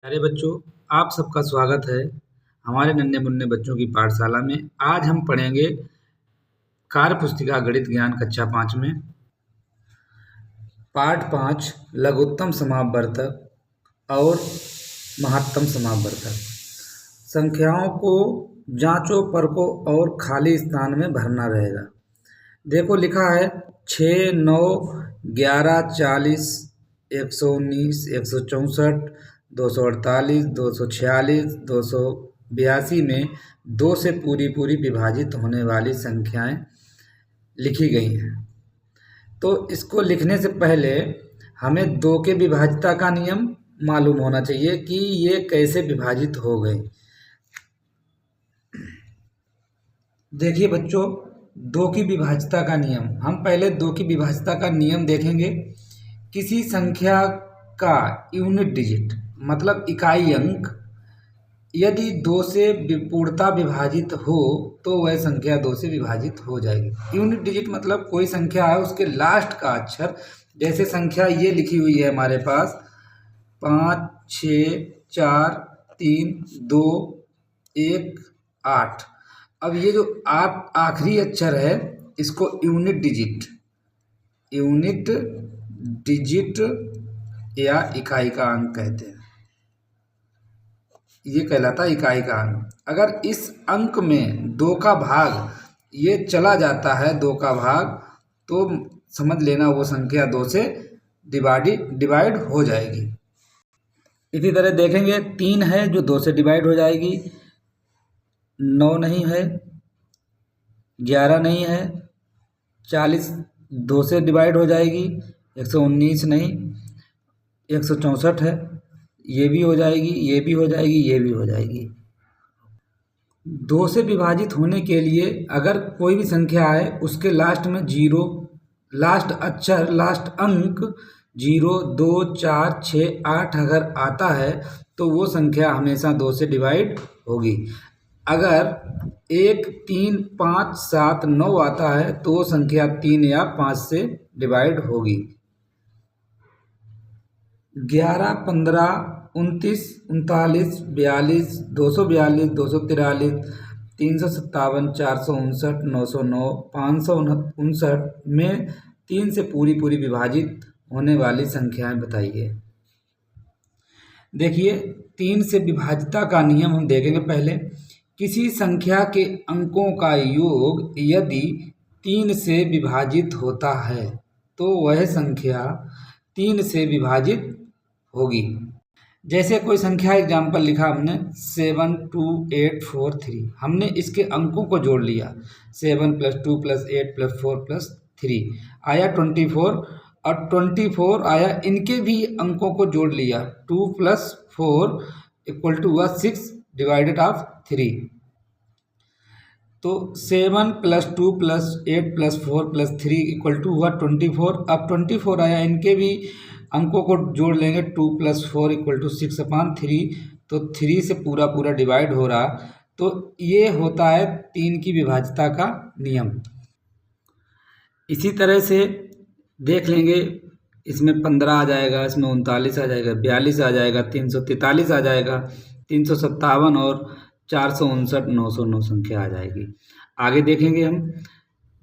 प्यारे बच्चों, आप सबका स्वागत है हमारे नन्हे मुन्ने बच्चों की पाठशाला में। आज हम पढ़ेंगे कार्य पुस्तिका गणित ज्ञान कक्षा 5 में पाठ 5 लघुत्तम समापवर्तक और महत्तम समापवर्तक। संख्याओं को जांचो, परखो और खाली स्थान में भरना रहेगा। देखो लिखा है 6, 9, 11, 40, 119, 164, 248, 246, 282 में 2 से पूरी विभाजित होने वाली संख्याएं लिखी गई हैं। तो इसको लिखने से पहले हमें 2 के विभाज्यता का नियम मालूम होना चाहिए कि ये कैसे विभाजित हो गए। देखिए बच्चों, 2 की विभाज्यता का नियम, हम पहले 2 की विभाज्यता का नियम देखेंगे। किसी संख्या का यूनिट डिजिट मतलब इकाई अंक यदि 2 से पूर्णतः विभाजित हो तो वह संख्या 2 से विभाजित हो जाएगी। यूनिट डिजिट मतलब कोई संख्या है उसके लास्ट का अक्षर, जैसे संख्या ये लिखी हुई है हमारे पास 5, 6, 4, 3, 2, 1, 8। अब ये जो 8 आखिरी अक्षर है इसको यूनिट डिजिट या इकाई का अंक कहते हैं। ये कहलाता है इकाई का अंक। अगर इस अंक में 2 का भाग ये चला जाता है, 2 का भाग, तो समझ लेना वो संख्या 2 से डिवाइड हो जाएगी। इसी तरह देखेंगे 3 है जो 2 से डिवाइड हो जाएगी, 9 नहीं है, 11 नहीं है, 40 2 से डिवाइड हो जाएगी, 119 नहीं, 164 है, ये भी हो जाएगी, ये भी हो जाएगी, ये भी हो जाएगी। 2 से विभाजित होने के लिए अगर कोई भी संख्या है उसके लास्ट में 0, लास्ट अक्षर, लास्ट अंक 0, 2, 4, 6, 8 अगर आता है तो वो संख्या हमेशा 2 से डिवाइड होगी। अगर 1, 3, 5, 7, 9 आता है तो वो संख्या 3 या 5 से डिवाइड होगी। 11, 15, 29, 39, 42, 242, 243, 357, 459, 909, 559 में 3 से पूरी विभाजित होने वाली संख्याएं बताइए। देखिए 3 से विभाज्यता का नियम हम देखेंगे पहले। किसी संख्या के अंकों का योग यदि 3 से विभाजित होता है तो वह संख्या 3 से विभाजित होगी। जैसे कोई संख्या एग्जाम्पल लिखा हमने 7, 2, 8, 4, 3, हमने इसके अंकों को जोड़ लिया 7 + 2 + 8 + 4 + 3 आया 24, और 24 आया, इनके भी अंकों को जोड़ लिया 2 + 4 = 6 / 3। तो 7 + 2 + 8 + 4 + 3 = 24। अब 24 आया, इनके भी अंकों को जोड़ लेंगे 2 + 4 = 6/3, तो 3 से पूरा डिवाइड हो रहा। तो ये होता है 3 की विभाज्यता का नियम। इसी तरह से देख लेंगे, इसमें 15 आ जाएगा, इसमें 39 आ जाएगा, 42 आ जाएगा, 343 आ जाएगा, 357 और 459, 909 संख्या आ जाएगी। आगे देखेंगे हम,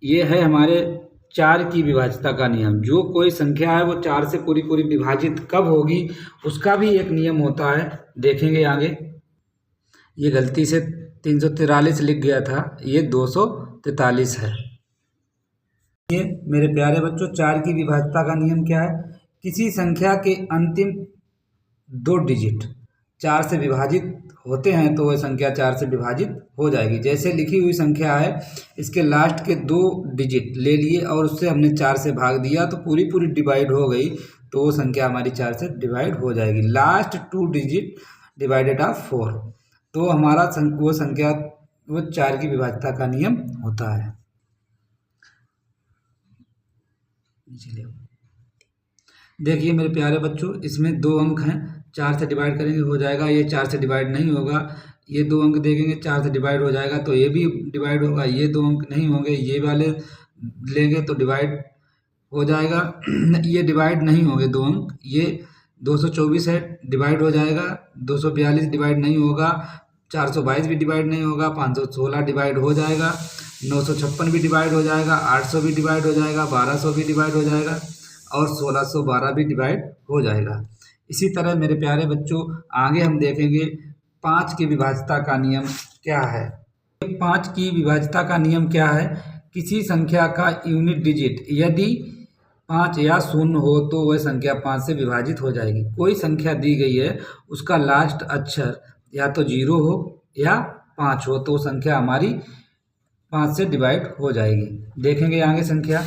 ये है हमारे 4 की विभाज्यता का नियम। जो कोई संख्या है वो 4 से पूरी विभाजित कब होगी उसका भी एक नियम होता है, देखेंगे आगे। ये गलती से 343 लिख गया था, ये 243 है। ये मेरे प्यारे बच्चों, 4 की विभाज्यता का नियम क्या है? किसी संख्या के अंतिम 2 डिजिट 4 से विभाजित होते हैं तो वह संख्या 4 से विभाजित हो जाएगी। जैसे लिखी हुई संख्या है, इसके लास्ट के 2 डिजिट ले लिए और उससे हमने 4 से भाग दिया तो पूरी डिवाइड हो गई, तो वो संख्या हमारी 4 से डिवाइड हो जाएगी। लास्ट 2 डिजिट / 4, तो हमारा वो संख्या वो 4 की विभाज्यता का नियम होता है। देखिए मेरे प्यारे बच्चों, इसमें 2 अंक हैं, 4 से डिवाइड करेंगे हो जाएगा, ये 4 से डिवाइड नहीं होगा। ये 2 अंक देखेंगे 4 से डिवाइड हो जाएगा तो ये भी डिवाइड होगा। ये 2 अंक नहीं होंगे, ये वाले लेंगे तो डिवाइड हो जाएगा। ये डिवाइड नहीं होंगे 2 अंक, ये 224 है, डिवाइड हो जाएगा, 242 डिवाइड नहीं होगा, 422 भी डिवाइड नहीं होगा, 516 डिवाइड हो जाएगा, 956 भी डिवाइड हो जाएगा, 800 भी डिवाइड हो जाएगा, 1200 भी डिवाइड हो जाएगा और 1612 भी डिवाइड हो जाएगा। इसी तरह मेरे प्यारे बच्चों आगे हम देखेंगे 5 की विभाज्यता का नियम क्या है। 5 की विभाज्यता का नियम क्या है? किसी संख्या का यूनिट डिजिट यदि 5 या 0 हो तो वह संख्या 5 से विभाजित हो जाएगी। कोई संख्या दी गई है, उसका लास्ट अक्षर या तो 0 हो या 5 हो तो वो संख्या हमारी 5 से डिवाइड हो जाएगी। देखेंगे आगे संख्या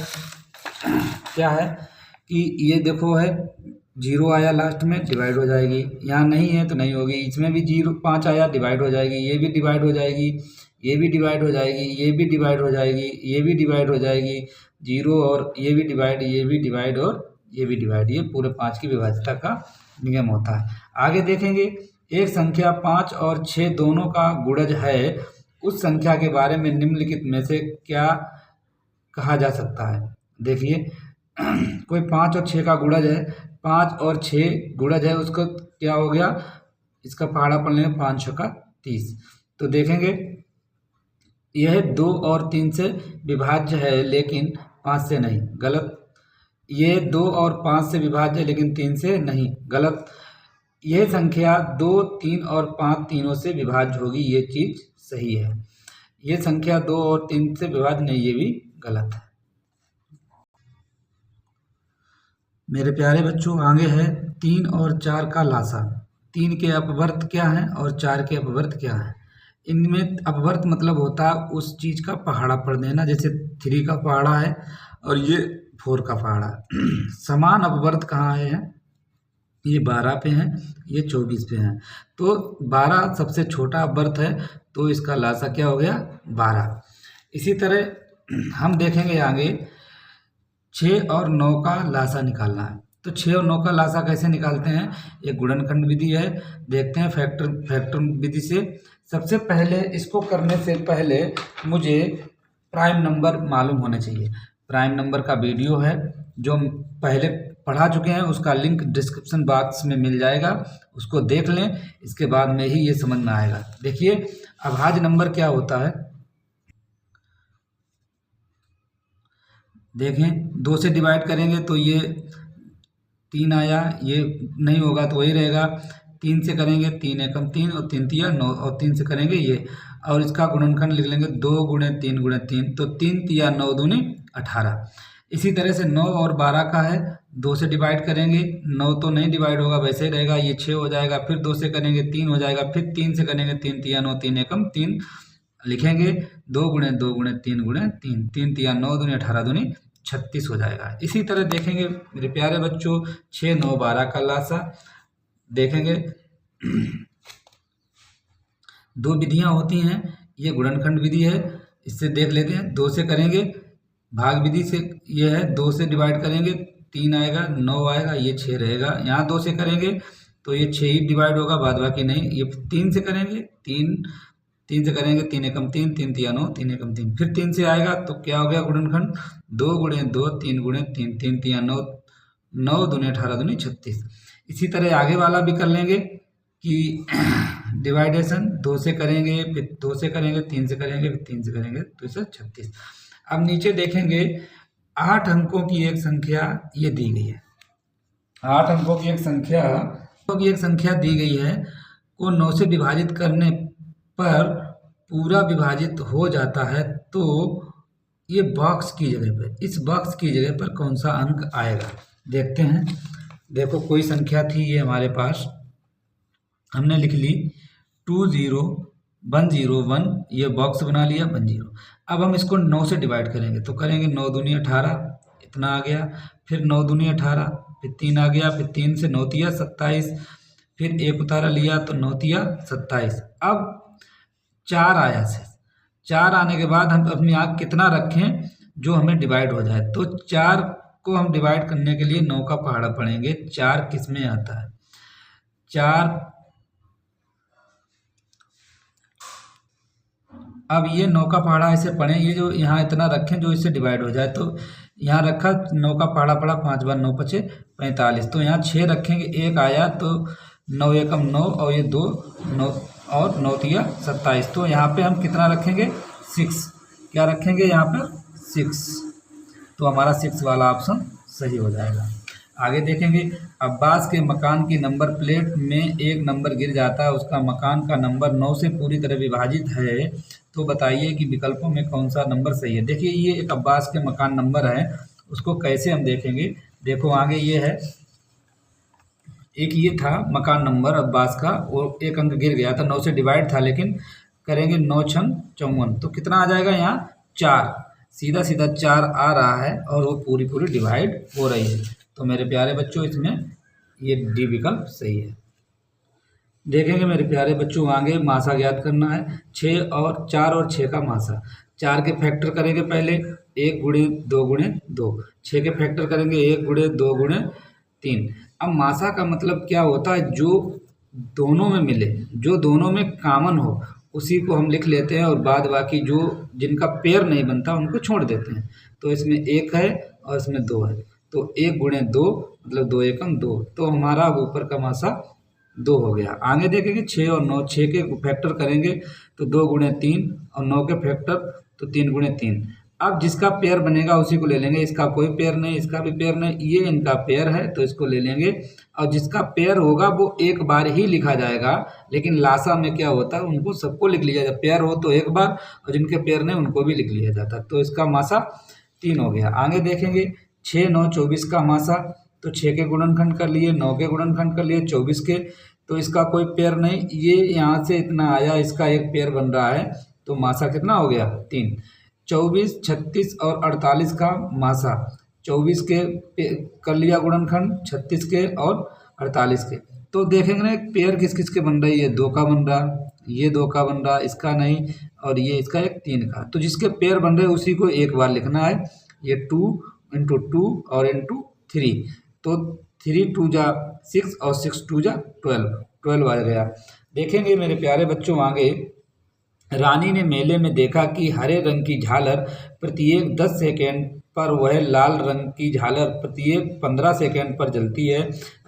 क्या है कि ये देखो है 0 आया लास्ट में, डिवाइड हो जाएगी। यहाँ नहीं है तो नहीं होगी, इसमें भी 5 आया, डिवाइड हो जाएगी, ये भी डिवाइड हो जाएगी, ये भी डिवाइड हो जाएगी, ये भी डिवाइड हो जाएगी, ये भी डिवाइड हो जाएगी, 0 और ये भी डिवाइड, ये भी डिवाइड और ये भी डिवाइड। ये पूरे 5 की विभाज्यता का नियम होता है। आगे देखेंगे एक संख्या 5 और 6 दोनों का गुणज है, उस संख्या के बारे में निम्नलिखित में से क्या कहा जा सकता है। देखिए कोई 5 और 6 का गुणज है, 5 और 6 गुणज है, उसका क्या हो गया, इसका पहाड़ा पढ़ लेंगे 5 6 का 30। तो देखेंगे यह 2 और 3 से विभाज्य है लेकिन 5 से नहीं, गलत। ये 2 और 5 से विभाज्य है लेकिन 3 से नहीं, गलत। यह संख्या 2 3 और 5 तीनों से विभाज्य होगी, ये चीज सही है। ये संख्या 2 और 3 से विभाज्य नहीं, ये भी गलत है। मेरे प्यारे बच्चों आगे है 3 और 4 का लासा। 3 के अपवर्त क्या है और 4 के अपवर्त क्या है। इनमें अपवर्त मतलब होता है उस चीज का पहाड़ा पढ़ देना, जैसे 3 का पहाड़ा है और ये 4 का पहाड़ा है। समान अपवर्त कहाँ है, ये 12 पे है, ये 24 पे है। तो 12 सबसे छोटा अपवर्त है तो इसका लासा क्या हो गया 12। इसी तरह हम देखेंगे आगे 6 और 9 का लासा निकालना है। तो 6 और 9 का लासा कैसे निकालते हैं, ये गुणनखंड विधि है। देखते हैं फैक्टर विधि से। सबसे पहले इसको करने से पहले मुझे प्राइम नंबर मालूम होने चाहिए। प्राइम नंबर का वीडियो है जो हम पहले पढ़ा चुके हैं, उसका लिंक डिस्क्रिप्शन बॉक्स में मिल जाएगा, उसको देख लें, इसके बाद में ही ये समझ में आएगा। देखिए अभाज्य नंबर क्या होता है, देखें 2 से डिवाइड करेंगे तो ये 3 आया, ये नहीं होगा तो वही रहेगा। 3 से करेंगे 3 एकम 3 और 3 तिया 9 और 3 से करेंगे ये, और इसका गुणनखंड लिख लेंगे 2 गुणे 3 गुणे 3, तो 3 तिया 9 दूनी 18। इसी तरह से 9 और 12 का है, 2 से डिवाइड करेंगे, 9 तो नहीं डिवाइड होगा वैसे ही रहेगा, ये 6 हो जाएगा। फिर 2 से करेंगे 3 हो जाएगा, फिर 3 से करेंगे 3 तिया 9 3 एकम 3 लिखेंगे, 2 गुणे 2 गुणे 3 गुणे 3, 3 तिया 9 दूनी 18 दूनी 36 हो जाएगा। इसी तरह देखेंगे मेरे प्यारे बच्चों 6 9 12 का लासा देखेंगे। 2 विधियां होती हैं, ये गुणनखंड विधि है, इससे देख लेते हैं। 2 से करेंगे भाग विधि से, ये है 2 से डिवाइड करेंगे 3 आएगा, 9 आएगा, ये 6 रहेगा। यहाँ 2 से करेंगे तो ये 6 ही डिवाइड होगा, बाद बाकी नहीं। ये 3 से करेंगे 3 से करेंगे 3 एकम 3 3 तिया 9 3 एकम 3, फिर 3 से आएगा तो क्या हो गया गुणनखंड 2 गुणे 2 3 गुणे 3 3 तिया 9 9 दूनी 18 दूनी 36। इसी तरह आगे वाला भी कर लेंगे कि डिवाइडेशन 2 से करेंगे, फिर 2 से करेंगे, 3 से करेंगे, फिर 3 से करेंगे तो इसे 36। अब नीचे देखेंगे 8 अंकों की एक संख्या ये दी गई है। 8 अंकों की एक संख्या दी गई है को 9 से विभाजित करने पर पूरा विभाजित हो जाता है, तो ये बॉक्स की जगह पर, इस बॉक्स की जगह पर कौन सा अंक आएगा देखते हैं। देखो कोई संख्या थी ये हमारे पास, हमने लिख ली 20101, ये बॉक्स बना लिया 10। अब हम इसको 9 से डिवाइड करेंगे तो करेंगे 9 दूनी 18, इतना आ गया, फिर 9 दूनी 18, फिर 3 आ गया, फिर 3 से 9 तिया 27, फिर 1 उतारा लिया तो 9 तिया 27। अब 4 आया से 4 आने के बाद हम अपनी आँख कितना रखें जो हमें डिवाइड हो जाए, तो 4 को हम डिवाइड करने के लिए 9 का पहाड़ा पढ़ेंगे। 4 किस में आता है, 4 अब ये 9 का पहाड़ा ऐसे पढ़ें, ये जो यहाँ इतना रखें जो इससे डिवाइड हो जाए, तो यहाँ रखा 9 का पहाड़ा पड़ा, 5 बार 9 पचे 45, तो यहाँ 6 रखेंगे, 1 आया तो 9 एकम 9 और ये 2 9 और 9 तिया 27। तो यहाँ पे हम कितना रखेंगे 6, क्या रखेंगे यहाँ पर 6, तो हमारा 6 वाला ऑप्शन सही हो जाएगा। आगे देखेंगे, अब्बास के मकान की नंबर प्लेट में एक नंबर गिर जाता है, उसका मकान का नंबर 9 से पूरी तरह विभाजित है, तो बताइए कि विकल्पों में कौन सा नंबर सही है। देखिए ये एक अब्बास के मकान नंबर है, उसको कैसे हम देखेंगे, देखो आगे ये है, एक ये था मकान नंबर अब्बास का, वो एक अंक गिर गया था, 9 से डिवाइड था, लेकिन करेंगे 9 छंग 54, तो कितना आ जाएगा यहाँ 4, सीधा सीधा 4 आ रहा है और वो पूरी पूरी डिवाइड हो रही है। तो मेरे प्यारे बच्चों इसमें ये डी विकल्प सही है। देखेंगे मेरे प्यारे बच्चों आगे मासा ज्ञात करना है, 4 और 6 का मासा। 4 के फैक्टर करेंगे पहले, 1 गुणे 2 गुणे 2। 6 के फैक्टर करेंगे 1 गुणे 2 गुणे 3। अब मासा का मतलब क्या होता है, जो दोनों में मिले, जो दोनों में कॉमन हो उसी को हम लिख लेते हैं, और बाद बाकी जो जिनका पेयर नहीं बनता उनको छोड़ देते हैं। तो इसमें 1 है और इसमें 2 है, तो 1 गुणे 2 मतलब 2 एकम 2, तो हमारा ऊपर का मासा 2 हो गया। आगे देखेंगे 6 और 9, 6 के फैक्टर करेंगे तो 2 गुणे 3 और 9 के फैक्टर तो 3 गुणे 3। अब जिसका पेयर बनेगा उसी को ले लेंगे, इसका कोई पेयर नहीं, इसका भी पेयर नहीं, ये इनका पेयर है तो इसको ले लेंगे, और जिसका पेयर होगा वो एक बार ही लिखा जाएगा, लेकिन लासा में क्या होता है उनको सबको लिख लिया जाता, पेयर हो तो एक बार और जिनके पेयर नहीं उनको भी लिख लिया जाता, तो इसका मासा 3 हो गया। आगे देखेंगे 6 9 24 का मासा, तो 6 के गुणनखंड कर लिए, 9 के गुणनखंड कर लिए, 24 के, तो इसका कोई पेयर नहीं, ये यहाँ से इतना आया, इसका एक पेयर बन रहा है, तो मासा कितना हो गया 3। 24 36 और 48 का मासा, 24 के कर लिया गुणनखंड, 36 के और 48 के, तो देखेंगे ना पेयर किस किस के बन रही है, 2 का बन रहा, ये 2 का बन रहा, इसका नहीं, और ये इसका एक 3 का, तो जिसके पेयर बन रहे उसी को एक बार लिखना है, ये 2 इंटू 2 और इंटू 3, तो 3 2 जा 6 और 6 2 जा 12 आ गया। देखेंगे मेरे प्यारे बच्चों आगे, रानी ने मेले में देखा कि हरे रंग की झालर प्रत्येक 10 सेकेंड पर, वह लाल रंग की झालर प्रत्येक 15 सेकेंड पर जलती है।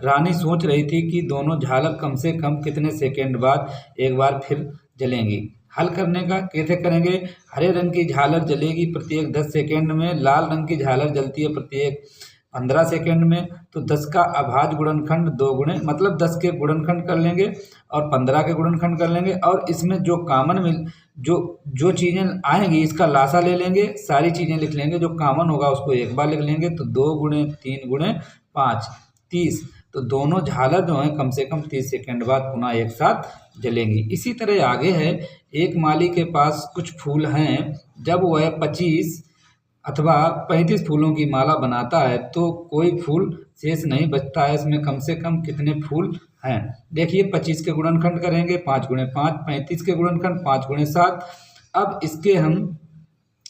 रानी सोच रही थी कि दोनों झालर कम से कम कितने सेकेंड बाद एक बार फिर जलेंगी। हल करने का कैसे करेंगे, हरे रंग की झालर जलेगी प्रत्येक 10 सेकेंड में, लाल रंग की झालर जलती है प्रत्येक 15 सेकेंड में, तो 10 का अभाज्य गुणनखंड 2 गुणे, मतलब 10 के गुणनखंड कर लेंगे और 15 के गुणनखंड कर लेंगे, और इसमें जो कॉमन मिल जो चीज़ें आएंगी इसका लासा ले लेंगे, सारी चीज़ें लिख लेंगे, जो कॉमन होगा उसको एक बार लिख लेंगे, तो 2 गुणे 3 गुणे 5 30, तो दोनों झालर जो है कम से कम 30 सेकेंड बाद पुनः एक साथ जलेंगी। इसी तरह आगे है, एक माली के पास कुछ फूल हैं, जब वह 25 अथवा 35 फूलों की माला बनाता है तो कोई फूल शेष नहीं बचता है, इसमें कम से कम कितने फूल हैं। देखिए 25 के गुणनखंड करेंगे 5 गुणे 5, 35 के गुणनखंड 5 गुणे 7। अब इसके हम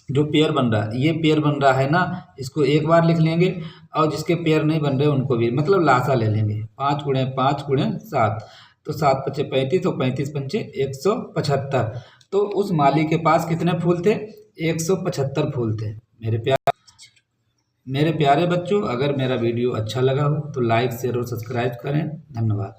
जो पेयर बन रहा है, ये पेयर बन रहा है ना, इसको एक बार लिख लेंगे, और जिसके पेयर नहीं बन रहे उनको भी मतलब लासा ले लेंगे, 5 गुणे 5 गुणे 7, तो 7 पचे 35 और 35 पंचे 175, तो उस माली के पास कितने फूल थे, 175 फूल थे। मेरे प्यारे बच्चों, अगर मेरा वीडियो अच्छा लगा हो तो लाइक शेयर और सब्सक्राइब करें। धन्यवाद।